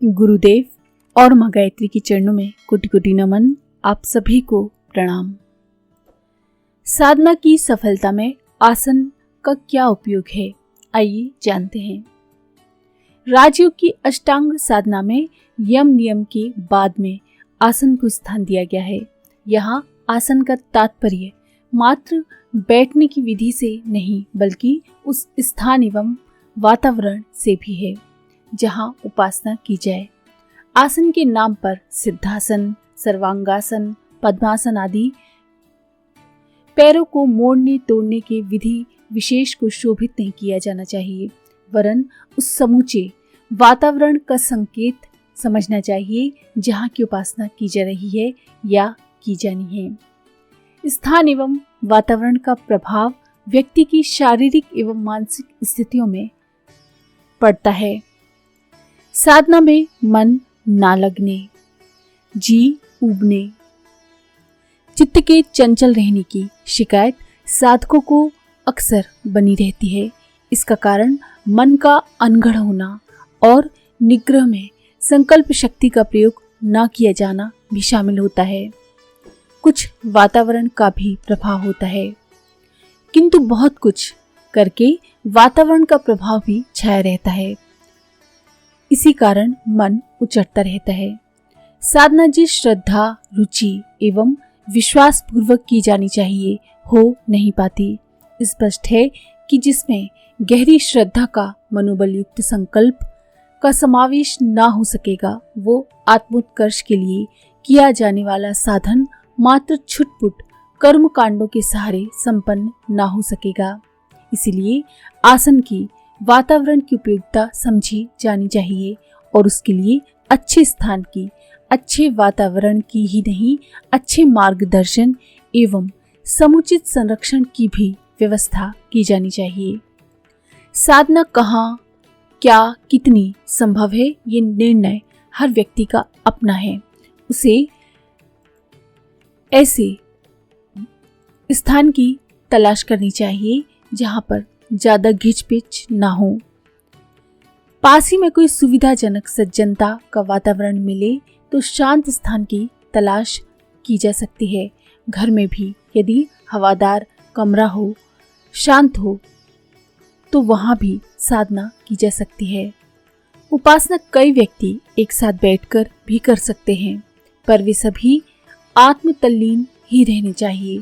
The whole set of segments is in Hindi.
गुरुदेव और माँ गायत्री के चरणों में कोटि कोटि नमन। आप सभी को प्रणाम। साधना की सफलता में आसन का क्या उपयोग है, आइए जानते हैं। राजयोग की अष्टांग साधना में यम नियम के बाद में आसन को स्थान दिया गया है। यहाँ आसन का तात्पर्य मात्र बैठने की विधि से नहीं, बल्कि उस स्थान एवं वातावरण से भी है जहाँ उपासना की जाए। आसन के नाम पर सिद्धासन, सर्वांगासन, पद्मासन आदि पैरों को मोड़ने तोड़ने के विधि विशेष को शोभित नहीं किया जाना चाहिए, वरन उस समूचे वातावरण का संकेत समझना चाहिए जहाँ की उपासना की जा रही है या की जानी है। स्थान एवं वातावरण का प्रभाव व्यक्ति की शारीरिक एवं मानसिक स्थितियों में पड़ता है। साधना में मन ना लगने, जी उबने, चित्त के चंचल रहने की शिकायत साधकों को अक्सर बनी रहती है। इसका कारण मन का अनगढ़ होना और निग्रह में संकल्प शक्ति का प्रयोग ना किया जाना भी शामिल होता है। कुछ वातावरण का भी प्रभाव होता है, किंतु बहुत कुछ करके वातावरण का प्रभाव भी छाया रहता है। इसी कारण मन उचटता रहता है। साधना जिस श्रद्धा, रुचि एवं विश्वास पूर्वक की जानी चाहिए हो नहीं पाती। स्पष्ट है कि जिसमें गहरी श्रद्धा का मनोबल युक्त संकल्प का समावेश ना हो सकेगा, वो आत्मोत्कर्ष के लिए किया जाने वाला साधन मात्र छुटपुट कर्म कांडों के सहारे संपन्न ना हो सकेगा। इसीलिए आसन की वातावरण की उपयोगिता समझी जानी चाहिए और उसके लिए अच्छे स्थान की, अच्छे वातावरण की ही नहीं, अच्छे मार्गदर्शन एवं समुचित संरक्षण की भी व्यवस्था की जानी चाहिए। साधना कहाँ, क्या, कितनी संभव है, ये निर्णय हर व्यक्ति का अपना है। उसे ऐसे स्थान की तलाश करनी चाहिए जहाँ पर ज्यादा घिचपिच ना हो। पास ही में कोई सुविधाजनक सज्जनता का वातावरण मिले तो शांत स्थान की तलाश की जा सकती है। घर में भी यदि हवादार कमरा हो, शांत हो, तो वहां भी साधना की जा सकती है। उपासना कई व्यक्ति एक साथ बैठकर भी कर सकते हैं, पर वे सभी आत्म तल्लीन ही रहने चाहिए।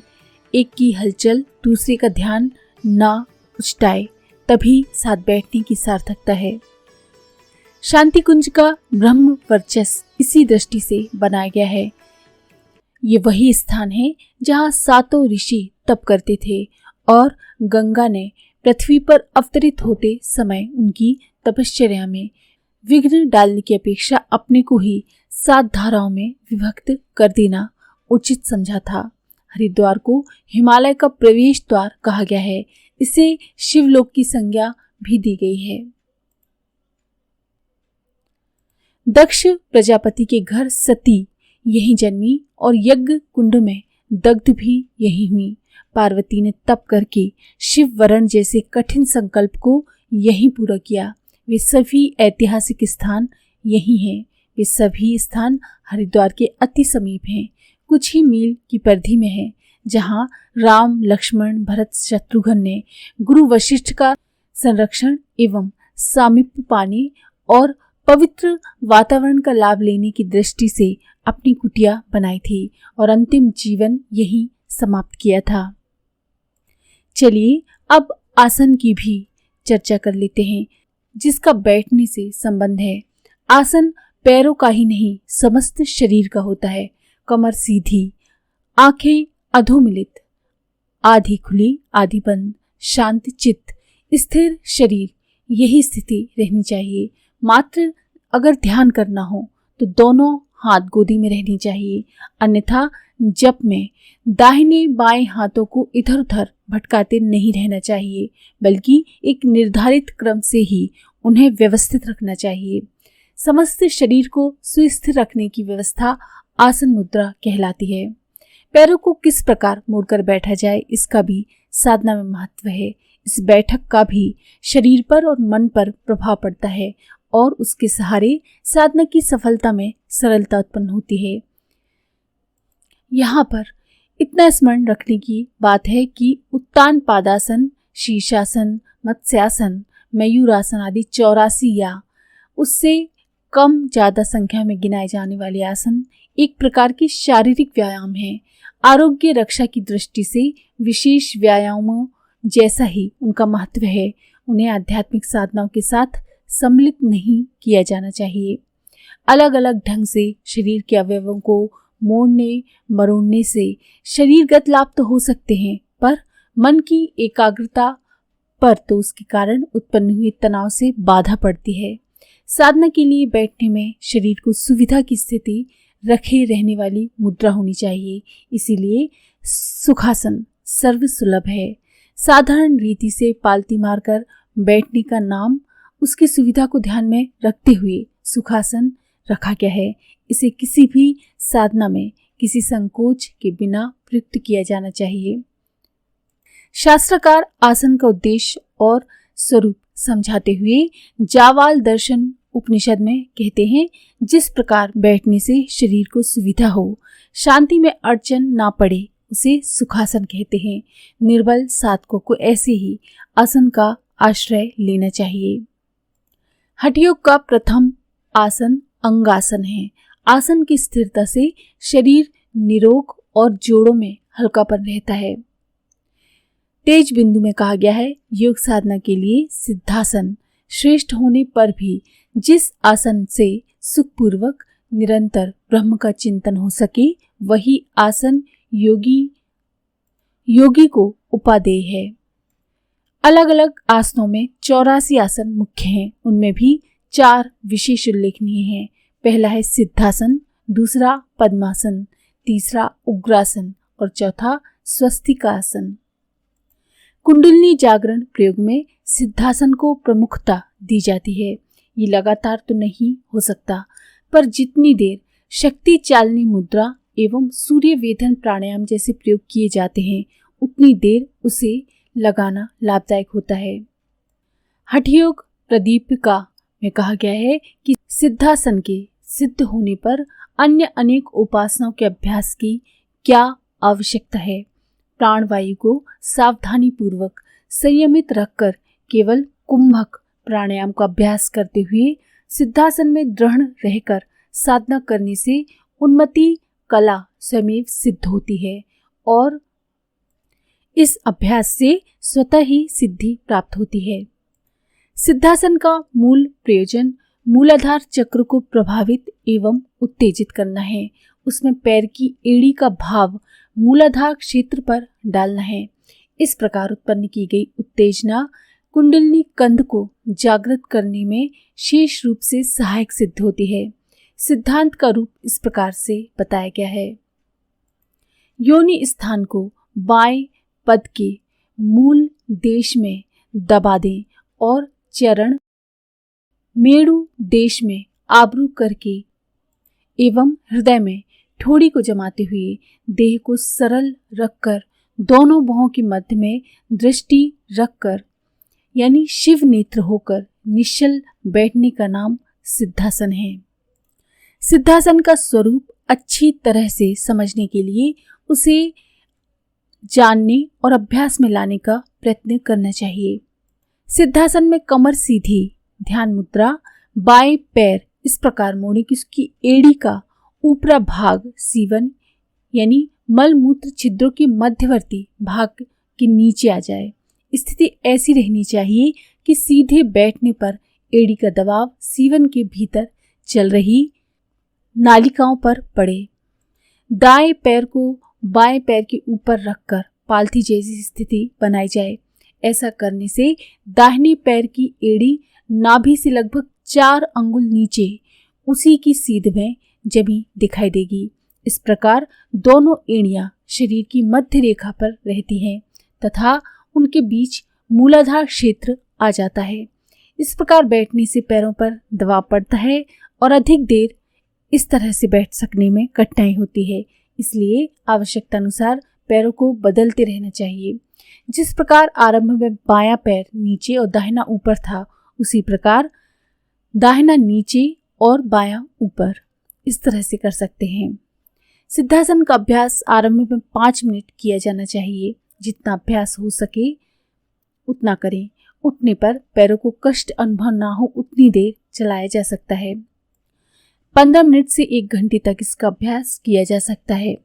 एक की हलचल दूसरे का ध्यान ना उचटाए, तभी साथ बैठने की सार्थकता है। शांति कुंज का ब्रह्म वर्चस्व इसी दृष्टि से बनाया गया है। ये वही स्थान है जहाँ सातों ऋषि तप करते थे और गंगा ने पृथ्वी पर अवतरित होते समय उनकी तपश्चर्या में विघ्न डालने की अपेक्षा अपने को ही 7 धाराओं में विभक्त कर देना उचित समझा था। हरिद्वार को हिमालय का प्रवेश द्वार कहा गया है। इसे शिवलोक की संज्ञा भी दी गई है। दक्ष प्रजापति के घर सती यहीं जन्मी और यज्ञ कुंड में दग्ध भी यहीं हुई। पार्वती ने तप करके शिव वरण जैसे कठिन संकल्प को यहीं पूरा किया। वे सभी ऐतिहासिक स्थान यहीं हैं। वे सभी स्थान हरिद्वार के अति समीप हैं, कुछ ही मील की परिधि में है, जहाँ राम, लक्ष्मण, भरत, शत्रुघ्न ने गुरु वशिष्ठ का संरक्षण एवं सामीप्य पाने और पवित्र वातावरण का लाभ लेने की दृष्टि से अपनी कुटिया बनाई थी और अंतिम जीवन यही समाप्त किया था। चलिए अब आसन की भी चर्चा कर लेते हैं, जिसका बैठने से संबंध है। आसन पैरों का ही नहीं, समस्त शरीर का होता है। कमर सीधी, आंखें अधोमिलित, आधी खुली आधी बंद, शांत चित्त, स्थिर शरीर, यही स्थिति रहनी चाहिए। मात्र अगर ध्यान करना हो तो दोनों हाथ गोदी में रहनी चाहिए, अन्यथा जप में दाहिने बाएं हाथों को इधर उधर भटकाते नहीं रहना चाहिए, बल्कि एक निर्धारित क्रम से ही उन्हें व्यवस्थित रखना चाहिए। समस्त शरीर को सुस्थिर रखने की व्यवस्था आसन मुद्रा कहलाती है। पैरों को किस प्रकार मोड़कर बैठा जाए, इसका भी साधना में महत्व है। इस बैठक का भी शरीर पर और मन पर प्रभाव पड़ता है और उसके सहारे साधना की सफलता में सरलता उत्पन्न होती है। यहाँ पर इतना स्मरण रखने की बात है कि उत्तान पादासन, शीर्षासन, मत्स्यासन, मयूरासन आदि 84 या उससे कम ज्यादा संख्या में गिनाए जाने वाले आसन एक प्रकार की शारीरिक व्यायाम है। आरोग्य रक्षा की दृष्टि से विशेष व्यायामों जैसा ही उनका महत्व है। उन्हें आध्यात्मिक साधनाओं के साथ सम्मिलित नहीं किया जाना चाहिए। अलग अलग ढंग से शरीर के अवयवों को मोड़ने मरोड़ने से शरीरगत लाभ तो हो सकते हैं, पर मन की एकाग्रता पर तो उसके कारण उत्पन्न हुए तनाव से बाधा पड़ती है। साधना के लिए बैठने में शरीर को सुविधा की स्थिति रखे रहने वाली मुद्रा होनी चाहिए। इसीलिए सुखासन सर्वसुलभ है। साधारण रीति से पालती मारकर बैठने का नाम उसकी सुविधा को ध्यान में रखते हुए सुखासन रखा गया है। इसे किसी भी साधना में किसी संकोच के बिना प्रयुक्त किया जाना चाहिए। शास्त्रकार आसन का उद्देश्य और स्वरूप समझाते हुए जावाल दर्शन उपनिषद में कहते हैं, जिस प्रकार बैठने से शरीर को सुविधा हो, शांति में अड़चन ना पड़े, उसे सुखासन कहते हैं। निर्बल साधकों को ऐसे ही आसन का आश्रय लेना चाहिए। हठयोग का प्रथम आसन अंगासन है। आसन की स्थिरता से शरीर निरोग और जोड़ों में हल्कापन रहता है। तेज बिंदु में कहा गया है, योग साधना के लिए सिद्धासन श्रेष्ठ होने पर भी जिस आसन से सुखपूर्वक निरंतर ब्रह्म का चिंतन हो सके, वही आसन योगी को उपादेय है। अलग अलग आसनों में 84 आसन मुख्य हैं। उनमें भी 4 विशेष उल्लेखनीय हैं। पहला है सिद्धासन, दूसरा पद्मासन, तीसरा उग्रासन और चौथा स्वस्तिकासन। कुंडलिनी जागरण प्रयोग में सिद्धासन को प्रमुखता दी जाती है। ये लगातार तो नहीं हो सकता, पर जितनी देर शक्ति चालनी मुद्रा एवं सूर्य वेधन प्राणायाम जैसे प्रयोग किए जाते हैं, उतनी देर उसे लगाना लाभदायक होता है। हठयोग प्रदीपिका में कहा गया है कि सिद्धासन के सिद्ध होने पर अन्य अनेक उपासनाओं के अभ्यास की क्या आवश्यकता है। प्राणवायु को सावधानी पूर्वक संयमित रखकर केवल कुंभक प्राणायाम का अभ्यास करते हुए सिद्धासन में दृढ़ रहकर साधना करने से उन्मति कला स्वयं सिद्ध होती है और इस अभ्यास से स्वतः ही सिद्धि प्राप्त होती है। सिद्धासन का मूल प्रयोजन मूलाधार चक्र को प्रभावित एवं उत्तेजित करना है। उसमें पैर की एड़ी का भाव मूलाधार क्षेत्र पर डालना है। इस प्रकार उत्पन्न की गई उत्तेजना कुंडलिनी कंद को जागृत करने में शेष रूप से सहायक सिद्ध होती है। सिद्धांत का रूप इस प्रकार से बताया गया है। योनि स्थान को बाएं पद के मूल देश में दबा दें और चरण मेरु देश में आबरू करके एवं हृदय में ठोड़ी को जमाते हुए देह को सरल रखकर दोनों बाहों के मध्य में दृष्टि रखकर यानी शिव नेत्र होकर निश्चल बैठने का नाम सिद्धासन है। सिद्धासन का स्वरूप अच्छी तरह से समझने के लिए उसे जानने और अभ्यास में लाने का प्रयत्न करना चाहिए। सिद्धासन में कमर सीधी, ध्यान मुद्रा, बाएं पैर इस प्रकार मोड़े कि उसकी एड़ी का ऊपरा भाग सीवन यानी मल मूत्र छिद्रों के मध्यवर्ती भाग के नीचे आ जाए। स्थिति ऐसी रहनी चाहिए कि सीधे बैठने पर एड़ी का दबाव सीवन के भीतर चल रही नालिकाओं पर पड़े। दाएं पैर को बाएं पैर के ऊपर रखकर पालथी जैसी स्थिति बनाई जाए। ऐसा करने से दाहिने पैर की एड़ी नाभि से लगभग 4 अंगुल नीचे उसी की सीध में जमी दिखाई देगी। इस प्रकार दोनों एड़ियां शरीर की मध्य रेखा पर रहती हैं तथा उनके बीच मूलाधार क्षेत्र आ जाता है। इस प्रकार बैठने से पैरों पर दबाव पड़ता है और अधिक देर इस तरह से बैठ सकने में कठिनाई होती है। इसलिए आवश्यकता अनुसार पैरों को बदलते रहना चाहिए। जिस प्रकार आरंभ में बायां पैर नीचे और दाहिना ऊपर था, उसी प्रकार दाहिना नीचे और बायां ऊपर, इस तरह से कर सकते हैं। सिद्धासन का अभ्यास आरंभ में 5 मिनट किया जाना चाहिए। जितना अभ्यास हो सके उतना करें। उठने पर पैरों को कष्ट अनुभव ना हो उतनी देर चलाया जा सकता है। 15 मिनट से 1 घंटे तक इसका अभ्यास किया जा सकता है।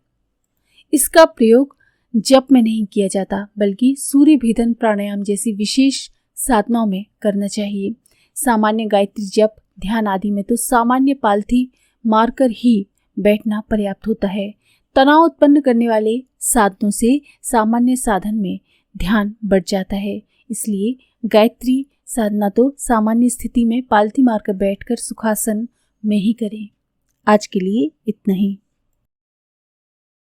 इसका प्रयोग जप में नहीं किया जाता, बल्कि सूर्य भेदन प्राणायाम जैसी विशेष साधनाओं में करना चाहिए। सामान्य गायत्री जप, ध्यान आदि में तो सामान्य पालथी मारकर ही बैठना पर्याप्त होता है। तनाव उत्पन्न करने वाले साधनों से सामान्य साधन में ध्यान बढ़ जाता है। इसलिए गायत्री साधना तो सामान्य स्थिति में पालथी मारकर बैठकर सुखासन में ही करें। आज के लिए इतना ही।